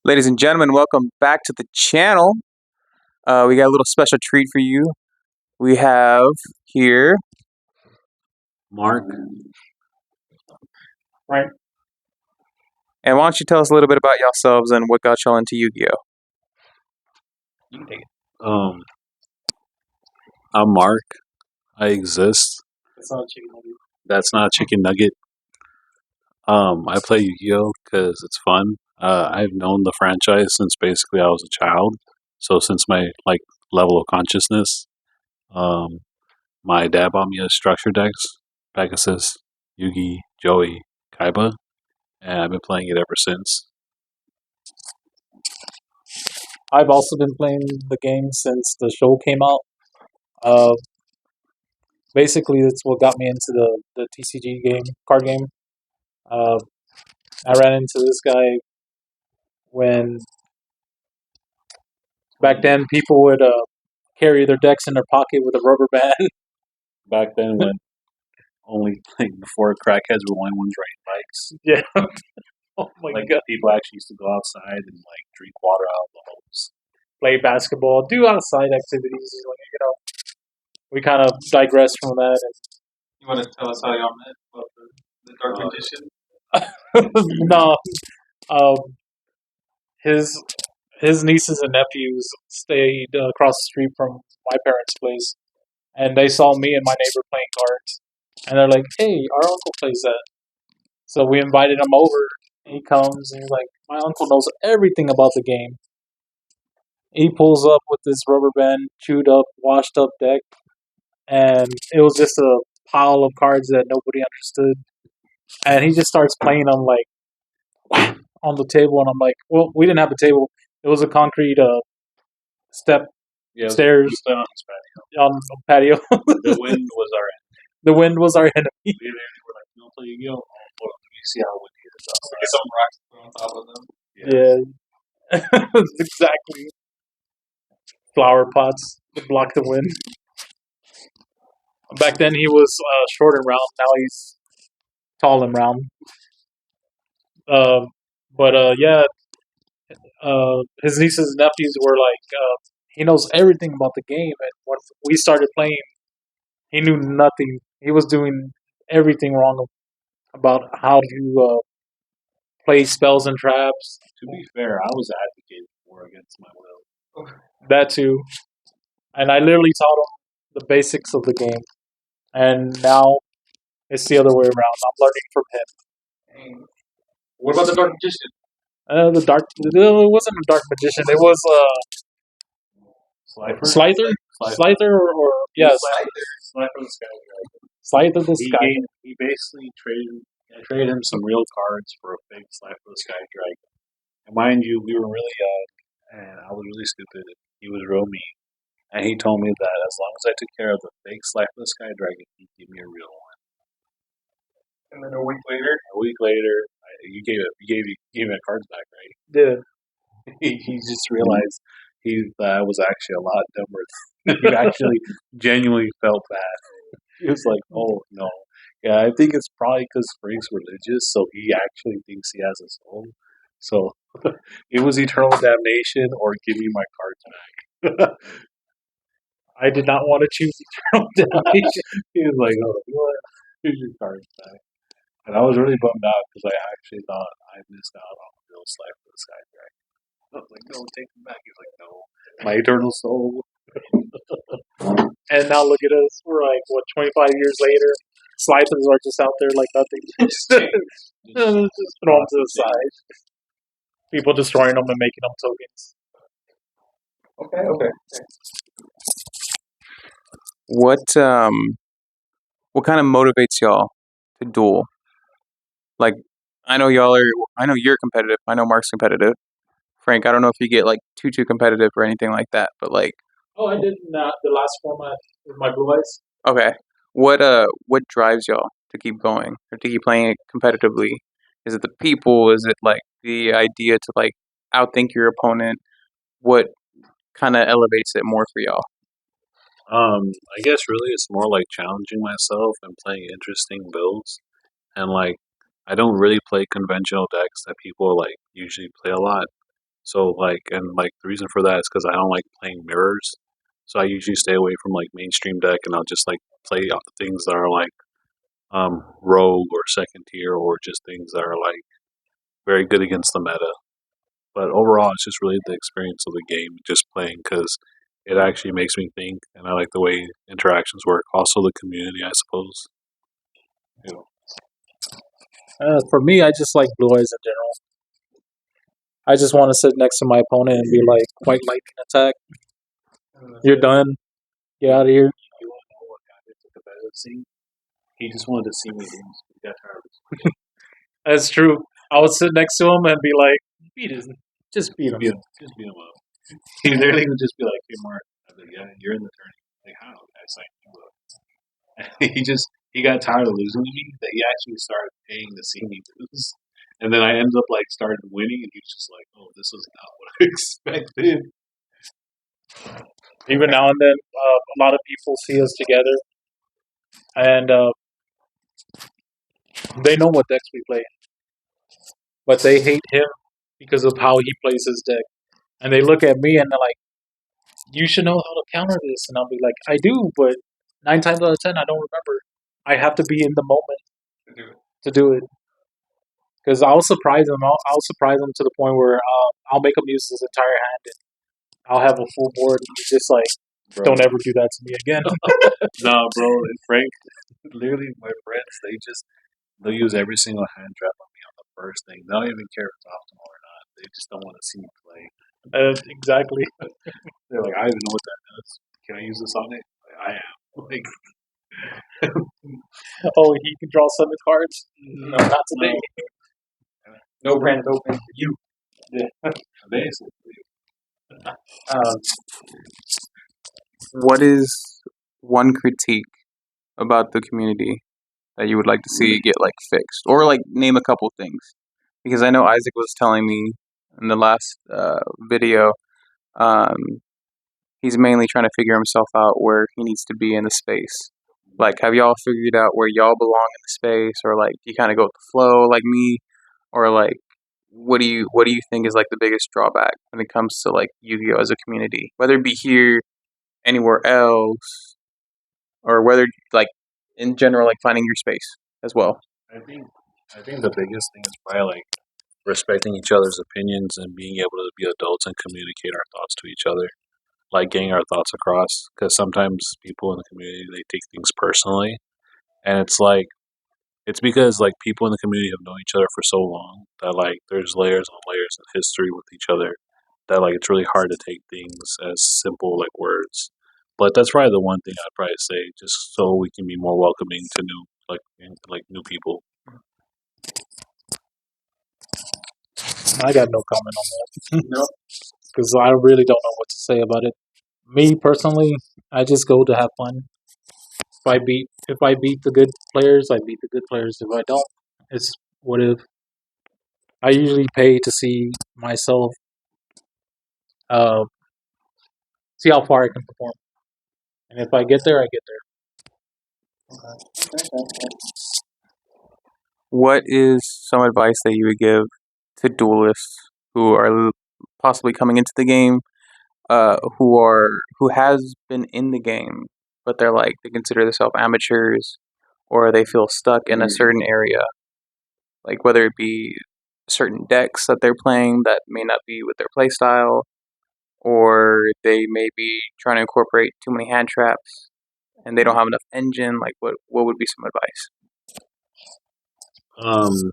Ladies and gentlemen, welcome back to the channel. We got a little special treat for you. We have here, Mark. Right. and why don't you tell us a little bit about yourselves and what got y'all into Yu-Gi-Oh? You can take it. I'm Mark. I exist. It's not chicken nugget. That's not a chicken nugget. I play Yu-Gi-Oh because it's fun. I've known the franchise since basically I was a child. So since my level of consciousness, um, my dad bought me a structure decks, Pegasus, Yugi, Joey, Kaiba, and I've been playing it ever since. I've also been playing the game since the show came out. Uh, Basically, that's what got me into the TCG game, card game. Uh, I ran into this guy when back then people would carry their decks in their pocket with a rubber band. Back then, when only before crackheads were the only ones riding bikes. Yeah. Oh my god. People actually used to go outside and drink water out of the hose. Play basketball, do outside activities. We kind of digress from that. You want to tell us how y'all met? About the Dark Magician? No, um, his nieces and nephews stayed across the street from my parents' place, and they saw me and my neighbor playing cards, and they're like, "Hey, our uncle plays that." So we invited him over. And he comes and he's like, "My uncle knows everything about the game." He pulls up with this rubber band, chewed up, washed up deck, and it was just a pile of cards that nobody understood. And he just starts playing them on the table, and I'm like, "Well, we didn't have a table; it was a concrete step stairs on his patio. on the patio. The wind was our enemy. The wind was our enemy. We literally were like, "You don't play Yu-Gi-Oh? Well, let me see how windy it is outside." Get some rocks put on top of them. Yeah, exactly. Flower pots to block the wind. Back then he was short and round. Now he's tall and round. Yeah, his nieces and nephews were like, he knows everything about the game. And when we started playing, he knew nothing. He was doing everything wrong about how to play spells and traps. To be fair, I was advocating for against my will. That too. And I literally taught him the basics of the game. And now it's the other way around. I'm learning from him. What about the Dark Magician? It wasn't a dark magician. It was Slifer? Slither, Slither, or yes, Slifer the Sky Dragon. Slither the Sky. He basically traded him some real cards for a fake Slifer the Sky Dragon. And mind you, we were really young, and I was really stupid. He was real mean. And he told me that as long as I took care of the fake Slifer the Sky Dragon, he'd give me a real one. And then a week later, You gave me my cards back, right? Yeah. He just realized I was actually a lot dumber. He actually genuinely felt bad. He was like, "Oh no, yeah, I think it's probably because Frank's religious, so he actually thinks he has a soul. So it was eternal damnation or give me my cards back." I did not want to choose eternal damnation. He was like, "Oh, what? Here's your cards back." And I was really bummed out because I actually thought I missed out on a real Slifer the Sky Dragon. I was like, "No, take him back." He's like, "No, my eternal soul." And now look at us. We're like, what, 25 years later? Slithers are just out there like nothing. Just throw them to the side. People destroying them and making them tokens. okay. What kind of motivates y'all to duel? Like, I know you're competitive. I know Mark's competitive. Frank, I don't know if you get too competitive or anything like that, but Oh, I did not the last format with my blue eyes. okay. What drives y'all to keep going or to keep playing it competitively? Is it the people? Is it the idea to outthink your opponent? What kind of elevates it more for y'all? I guess really it's more like challenging myself and playing interesting builds. And I don't really play conventional decks that people usually play a lot. So the reason for that is because I don't like playing mirrors. So I usually stay away from like mainstream deck, and I'll just like play things that are like rogue or second tier, or just things that are like very good against the meta. But overall, it's just really the experience of the game, just playing because it actually makes me think, and I like the way interactions work. Also, the community, I suppose. You know. For me, I just like blue eyes in general. I just want to sit next to my opponent and be like, white lightning attack. You're done. Get out of here. You want to know what got into the competitive scene? He just wanted to see me lose. He got tired of That's true. I would sit next to him and be like, beat him. Just beat him. Just beat him up. He literally would just be like, "Hey, Mark," I'd be like, "Yeah, you're in the tournament." Like, how? I was like, "You up." He got tired of losing to me that he actually started paying to see me lose. And then I ended up like started winning, and he was just like, "Oh, this was not what I expected." Even now and then, a lot of people see us together, and they know what decks we play, but they hate him because of how he plays his deck. And they look at me and they're like, "You should know how to counter this." And I'll be like, "I do, but 9 times out of 10, I don't remember. I have to be in the moment to do it." Because I'll surprise him. I'll surprise him to the point where I'll make him use his entire hand, and I'll have a full board. And he's just like, Bro. "Don't ever do that to me again." Nah, bro. And Frank, literally, my friends, they'll use every single hand trap on me on the first thing. They don't even care if it's optimal or not. They just don't want to see me play. Exactly. They're like, I don't even know what that does. Can I use this on it? Like, I am. Like, Oh, he can draw 7 cards. No, not today. No brand open for you. yeah, basically. Um, what is one critique about the community that you would like to see get like fixed, or like name a couple things? Because I know Isaac was telling me in the last video, um, he's mainly trying to figure himself out where he needs to be in the space. Like, have y'all figured out where y'all belong in the space, or like you kind of go with the flow like me, or like what do you think is like the biggest drawback when it comes to like Yu-Gi-Oh as a community, whether it be here, anywhere else, or whether like in general like finding your space as well? I think I think the biggest thing is probably like respecting each other's opinions and being able to be adults and communicate our thoughts to each other, like getting our thoughts across. Because sometimes people in the community they take things personally, and it's because like people in the community have known each other for so long that like there's layers on layers of history with each other that like it's really hard to take things as simple like words. But that's probably the one thing I'd probably say, just so we can be more welcoming to new people. I got no comment on that. No. Because I really don't know what to say about it. Me personally, I just go to have fun. If I beat the good players, I beat the good players. If I don't, it's what if. I usually pay to see myself, uh, see how far I can perform, and if I get there, I get there. What is some advice that you would give to duelists who are possibly coming into the game, who has been in the game, but they're like they consider themselves amateurs, or they feel stuck in a certain area, like whether it be certain decks that they're playing that may not be with their playstyle, or they may be trying to incorporate too many hand traps and they don't have enough engine. Like what would be some advice? Um,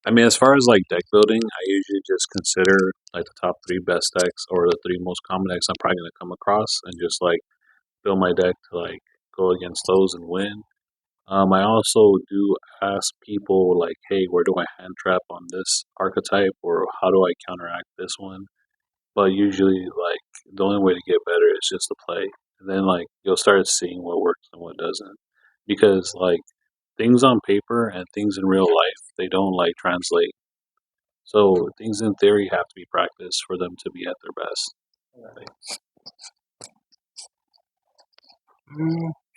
I mean, as far as like deck building, I usually just consider like the top three best decks or the three most common decks I'm probably gonna come across, and just like build my deck to like go against those and win. I also do ask people like, hey, where do I hand trap on this archetype, or how do I counteract this one? But usually, like the only way to get better is just to play, and then like you'll start seeing what works and what doesn't, because like things on paper and things in real life they don't like translate. So things in theory have to be practiced for them to be at their best.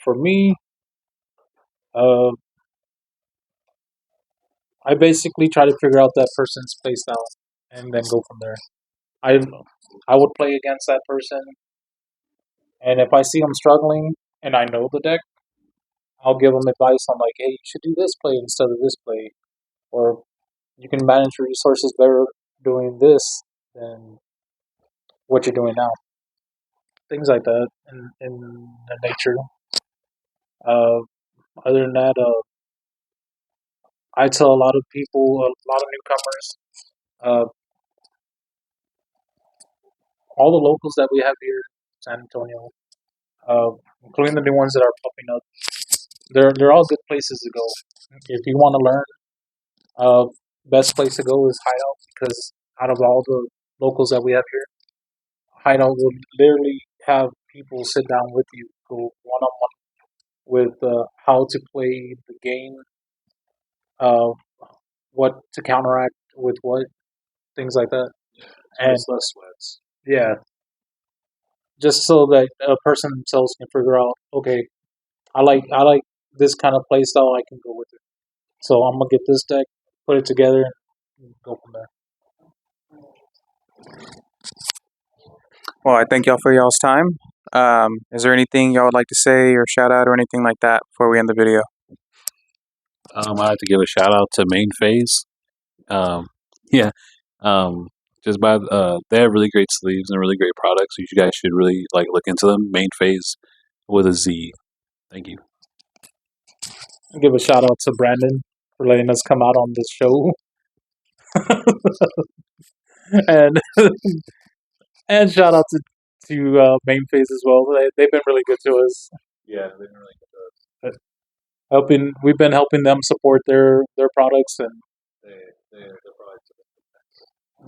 For me, uh, I basically try to figure out that person's playstyle and then go from there. I would play against that person, and if I see them struggling and I know the deck, I'll give them advice on like, hey, you should do this play instead of this play, or you can manage your resources better doing this than what you're doing now. Things like that in the nature. Other than that, I tell a lot of people, a lot of newcomers, uh, all the locals that we have here in San Antonio, including the new ones that are popping up, they're all good places to go. If you want to learn, best place to go is Hideout because out of all the locals that we have here, Hideout will literally have people sit down with you, go one on one with how to play the game, uh, what to counteract with what, things like that. And It's less sweats. yeah, just so that a person themselves can figure out, okay, I like this kind of play style, I can go with it. So I'm gonna get this deck, put it together, and go from there. Well, I thank y'all for y'all's time. Is there anything y'all would like to say or shout out or anything like that before we end the video? I have to give a shout out to Main Phase. Yeah. Just by they have really great sleeves and really great products. You guys should really like look into them. Main Phase with a Z. Thank you. I'll give a shout out to Brandon for letting us come out on this show, and and shout out to Main Phase as well. They've been really good to us. Yeah, they've been really good. We've been helping them support their products, and Their products.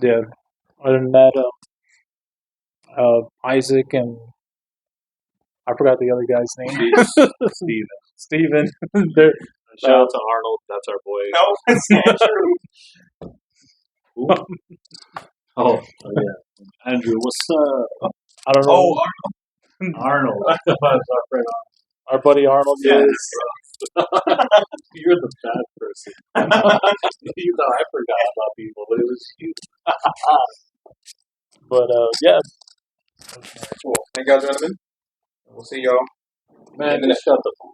yeah. Other than that, Isaac and I forgot the other guy's name. Steven. Steven. They're, Shout out to Arnold. That's our boy. No, it's Andrew. Oh yeah. Andrew, what's I don't know. Arnold. That's our friend. Our buddy Arnold. Yes. Yes. You're the bad person. You thought I forgot about people, but it was you. But yeah, Cool. Thank y'all, gentlemen. We'll see y'all. Man, just shut the phone.